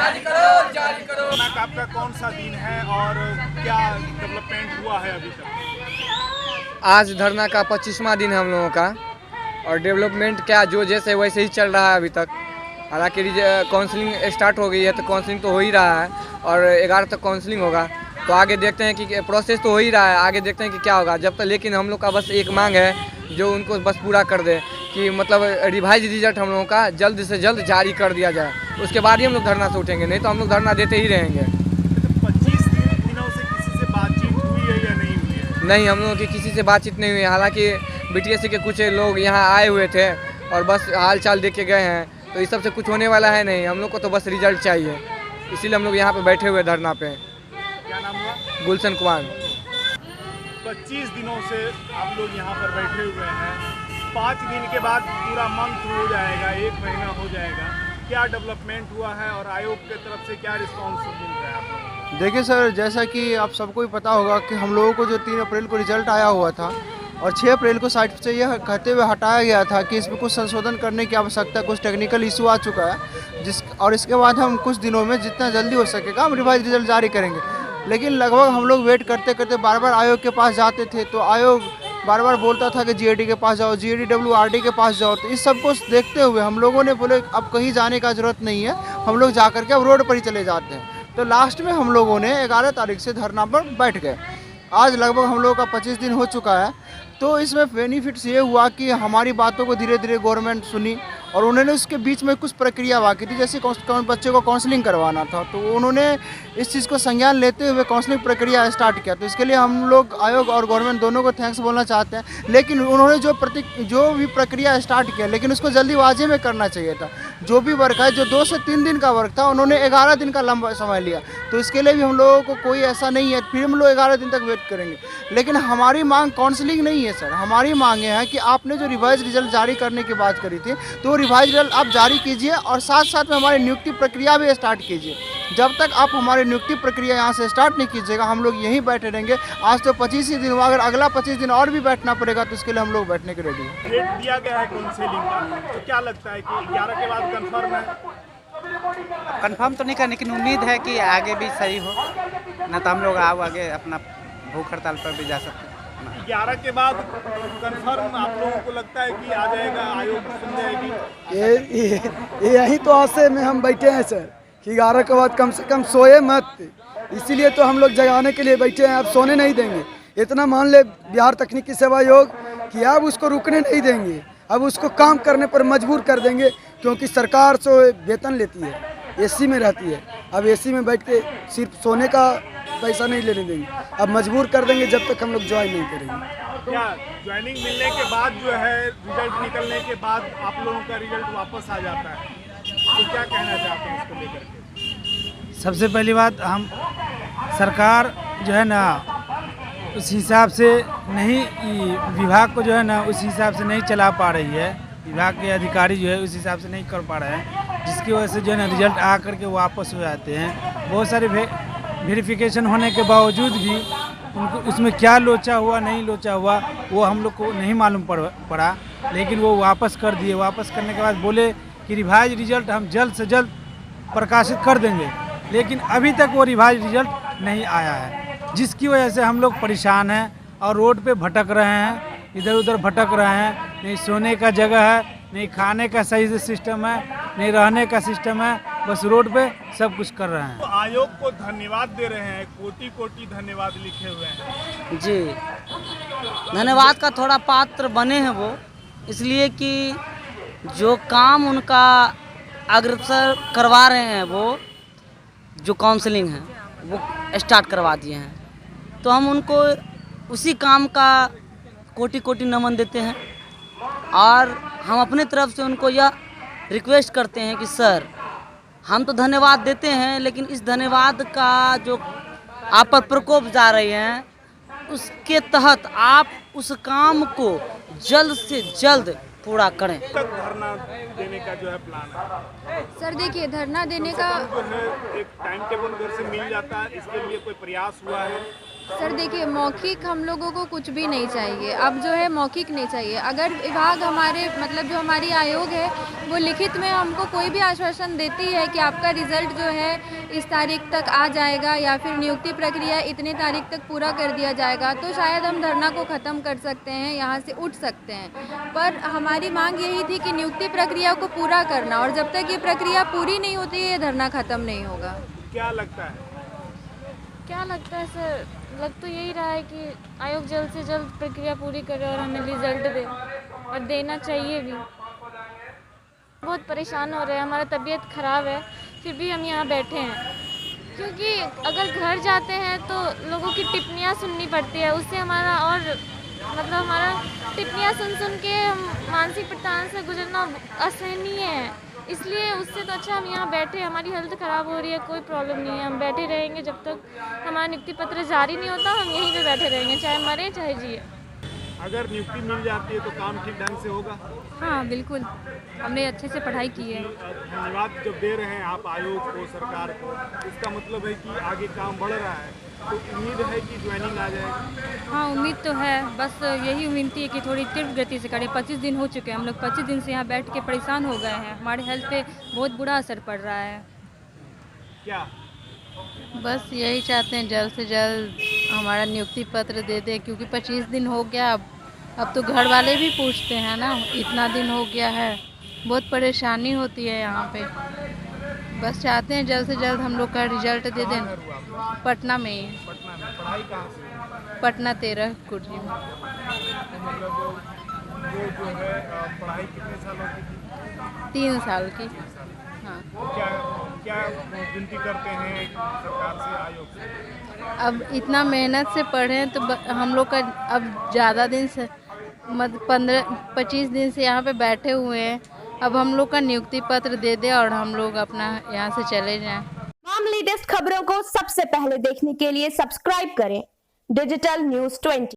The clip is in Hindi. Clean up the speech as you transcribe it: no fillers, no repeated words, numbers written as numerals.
जारी करो, जारी करो। आपका कौन सा दिन है और क्या डेवलपमेंट हुआ है अभी तक? आज धरना का 25वां दिन है हम लोगों का, और डेवलपमेंट क्या जो जैसे वैसे ही चल रहा है अभी तक। हालांकि काउंसलिंग स्टार्ट हो गई है, तो काउंसलिंग तो हो ही रहा है और 11 तक काउंसलिंग होगा। तो आगे देखते हैं कि प्रोसेस तो हो ही रहा है, आगे देखते हैं कि क्या होगा जब तक। लेकिन हम लोग का बस एक मांग है जो उनको बस पूरा कर दे कि मतलब रिवाइज रिजल्ट हम लोगों का जल्द से जल्द जारी कर दिया जाए, उसके बाद ही हम लोग धरना से उठेंगे, नहीं तो हम लोग धरना देते ही रहेंगे। 25 दिनों से किसी से बातचीत हुई है या नहीं हुई है? नहीं, हम लोगों की किसी से बातचीत नहीं हुई। हालांकि बीटीएससी के कुछ लोग यहाँ आए हुए थे और बस हाल चाल देख के गए हैं, तो इस सब से कुछ होने वाला है नहीं। हम लोग को तो बस रिजल्ट चाहिए, इसीलिए हम लोग यहाँ पे बैठे हुए धरना पे। क्या नाम हुआ? गुलशन कुमार। 25 दिनों से आप लोग यहाँ पर बैठे हुए हैं, 5 दिन के बाद पूरा मंथ हो जाएगा, 1 महीना हो जाएगा। क्या डेवलपमेंट हुआ है और आयोग की तरफ से क्या रिस्पॉन्स मिल रहा है आपको? देखिए सर, जैसा कि आप सबको ही पता होगा कि हम लोगों को जो 3 अप्रैल को रिजल्ट आया हुआ था और 6 अप्रैल को साइट से यह कहते हुए हटाया गया था कि इसमें कुछ संशोधन करने की आवश्यकता, कुछ टेक्निकल इशू आ चुका है और इसके बाद हम कुछ दिनों में जितना जल्दी हो सकेगा हम रिवाइज रिजल्ट जारी करेंगे। लेकिन लगभग हम लोग वेट करते करते बार बार आयोग के पास जाते थे, तो आयोग बार बार बोलता था कि जीएडी के पास जाओ, GADWRD के पास जाओ। तो इस सब को देखते हुए हम लोगों ने बोले अब कहीं जाने का ज़रूरत नहीं है, हम लोग जा कर के अब रोड पर ही चले जाते हैं। तो लास्ट में हम लोगों ने 11 तारीख से धरना पर बैठ गए। आज लगभग हम लोगों का 25 दिन हो चुका है। तो इसमें बेनिफिट्स ये हुआ कि हमारी बातों को धीरे धीरे गवर्नमेंट सुनी और उन्होंने उसके बीच में कुछ प्रक्रिया बाकी थी, जैसे बच्चे को काउंसलिंग करवाना था, तो उन्होंने इस चीज़ को संज्ञान लेते हुए काउंसलिंग प्रक्रिया स्टार्ट किया। तो इसके लिए हम लोग आयोग और गवर्नमेंट दोनों को थैंक्स बोलना चाहते हैं। लेकिन उन्होंने जो भी प्रक्रिया स्टार्ट किया, लेकिन उसको जल्दीबाजी में करना चाहिए था। जो भी वर्क है, जो 2 से 3 दिन का वर्क था, उन्होंने 11 दिन का लंबा समय लिया। तो इसके लिए भी हम लोगों को कोई ऐसा नहीं है फिर हम लोग 11 दिन तक वेट करेंगे। लेकिन हमारी मांग काउंसलिंग नहीं है सर, हमारी मांगे हैं कि आपने जो रिवाइज रिजल्ट जारी करने की बात करी थी, तो रिवाइज रिजल्ट आप जारी कीजिए और साथ साथ में हमारी नियुक्ति प्रक्रिया भी स्टार्ट कीजिए। जब तक आप हमारी नियुक्ति प्रक्रिया यहाँ से स्टार्ट नहीं कीजिएगा, हम लोग यहीं बैठे रहेंगे। आज तो 25 ही दिन हुआ, अगर अगला 25 दिन और भी बैठना पड़ेगा तो इसके लिए हम लोग बैठने के रेडी हैं। डेट दिया गया है काउंसलिंग का, तो क्या लगता है कि 11 के बाद कंफर्म है? कंफर्म तो नहीं कर, लेकिन उम्मीद है कि आगे भी सही हो, ना तो हम लोग आगे अपना भूख हड़ताल पर भी जा सकते हैं। 11 के बाद कंफर्म आप लोगों को लगता है कि आ जाएगा, आयोग सुन जाएगी? यही तो आशे में हम बैठे हैं सर कि 11 के बाद कम से कम सोए मत, इसीलिए तो हम लोग जगाने के लिए बैठे हैं। अब सोने नहीं देंगे। इतना मान ले बिहार तकनीकी सेवा आयोग कि अब उसको रुकने नहीं देंगे, अब उसको काम करने पर मजबूर कर देंगे, क्योंकि सरकार से वेतन लेती है, एसी में रहती है। अब एसी में बैठ के सिर्फ सोने का पैसा नहीं लेने देंगे, अब मजबूर कर देंगे जब तक हम लोग ज्वाइन नहीं करेंगे। क्या ज्वाइनिंग मिलने के बाद जो है, रिजल्ट निकलने के बाद आप लोगों का रिजल्ट वापस आ जाता है, तो क्या कहना चाहते हैं इसको लेकर के? सबसे पहली बात, हम सरकार जो है ना उस हिसाब से नहीं, विभाग को जो है ना उस हिसाब से नहीं चला पा रही है। विभाग के अधिकारी जो है उस हिसाब से नहीं कर पा रहे हैं, जिसकी वजह से जो है ना रिजल्ट आ करके वापस हो जाते हैं। बहुत सारे वेरिफिकेशन होने के बावजूद भी उनको उसमें क्या लोचा हुआ नहीं लोचा हुआ वो हम लोग को नहीं मालूम पड़ा, लेकिन वो वापस कर दिए। वापस करने के बाद बोले कि रिवाइज रिजल्ट हम जल्द से जल्द प्रकाशित कर देंगे, लेकिन अभी तक वो रिवाइज रिजल्ट नहीं आया है, जिसकी वजह से हम लोग परेशान हैं और रोड पे भटक रहे हैं, इधर उधर भटक रहे हैं। नहीं सोने का जगह है, नहीं खाने का सही से सिस्टम है, नहीं रहने का सिस्टम है, बस रोड पे सब कुछ कर रहे हैं। तो आयोग को धन्यवाद दे रहे हैं, कोटि कोटि धन्यवाद लिखे हुए हैं। जी, धन्यवाद का थोड़ा पात्र बने हैं वो, इसलिए कि जो काम उनका अग्रसर करवा रहे हैं, वो जो काउंसलिंग है वो स्टार्ट करवा दिए हैं, तो हम उनको उसी काम का कोटि कोटि नमन देते हैं। और हम अपने तरफ से उनको यह रिक्वेस्ट करते हैं कि सर, हम तो धन्यवाद देते हैं, लेकिन इस धन्यवाद का जो आप पर प्रकोप जा रहे हैं, उसके तहत आप उस काम को जल्द से जल्द पूरा करें। तक धरना देने का जो है प्लान है? सर देखिए, धरना देने का जो है एक टाइम टेबल उधर से मिल जाता है, इसके लिए कोई प्रयास हुआ है? सर देखिए, मौखिक हम लोगों को कुछ भी नहीं चाहिए। अब जो है मौखिक नहीं चाहिए। अगर विभाग हमारे मतलब जो हमारी आयोग है वो लिखित में हमको कोई भी आश्वासन देती है कि आपका रिज़ल्ट जो है इस तारीख तक आ जाएगा या फिर नियुक्ति प्रक्रिया इतने तारीख तक पूरा कर दिया जाएगा, तो शायद हम धरना को ख़त्म कर सकते हैं, यहाँ से उठ सकते हैं। पर हमारी मांग यही थी कि नियुक्ति प्रक्रिया को पूरा करना, और जब तक ये प्रक्रिया पूरी नहीं होती है ये धरना ख़त्म नहीं होगा। क्या लगता है? क्या लगता है सर, लग तो यही रहा है कि आयोग जल्द से जल्द प्रक्रिया पूरी करे और हमें रिजल्ट दे, और देना चाहिए भी। बहुत परेशान हो रहे हैं, हमारा तबीयत ख़राब है, फिर भी हम यहाँ बैठे हैं, क्योंकि अगर घर जाते हैं तो लोगों की टिप्पणियाँ सुननी पड़ती है, उससे हमारा और मतलब हमारा टिप्पणियाँ सुन के हम मानसिक प्रताड़ना से गुजरना असहनीय है। इसलिए उससे तो अच्छा हम यहाँ बैठे, हमारी हेल्थ ख़राब हो रही है, कोई प्रॉब्लम नहीं है, हम बैठे रहेंगे जब तक हमारा नियुक्ति पत्र जारी नहीं होता। हम यहीं पे बैठे रहेंगे, चाहे मरे चाहे जिए। अगर नियुक्ति मिल जाती है तो काम ठीक ढंग से होगा? हाँ बिल्कुल, हमने अच्छे से पढ़ाई की है। धन्यवाद जब दे रहे हैं आप आयोग को, सरकार को, इसका मतलब है कि आगे काम बढ़ रहा है, तो उम्मीद है कि ज्वाइनिंग आ जाएगी। हाँ उम्मीद तो है, बस यही उम्मीद थी कि थोड़ी तीव्र गति से करें। 25 दिन हो चुके हैं, हम लोग 25 दिन से यहाँ बैठ के परेशान हो गए हैं, हमारे हेल्थ पे बहुत बुरा असर पड़ रहा है। क्या बस यही चाहते हैं जल्द से जल्द हमारा नियुक्ति पत्र दे दें, क्योंकि 25 दिन हो गया। अब तो घर वाले भी पूछते हैं ना, इतना दिन हो गया है, बहुत परेशानी होती है यहाँ पे। बस चाहते हैं जल्द से जल्द हम लोग का रिजल्ट दे दें। पटना में ही। पटना में पढ़ाई कहाँ से? पटना 13 कुर्जी में। मतलब वो जो है पढ़ाई कितने सालों की थी? 3 साल की। हाँ। क्या क्या विनती करते हैं सरकार से, आयोग से? अब इतना मेहनत से पढ़े तो हम लोग का अब ज़्यादा दिन से 15-25 दिन से यहाँ पे बैठे हुए हैं, अब हम लोग का नियुक्ति पत्र दे दे और हम लोग अपना यहाँ से चले जाएं। तमाम लेटेस्ट खबरों को सबसे पहले देखने के लिए सब्सक्राइब करें डिजिटल न्यूज़ 20।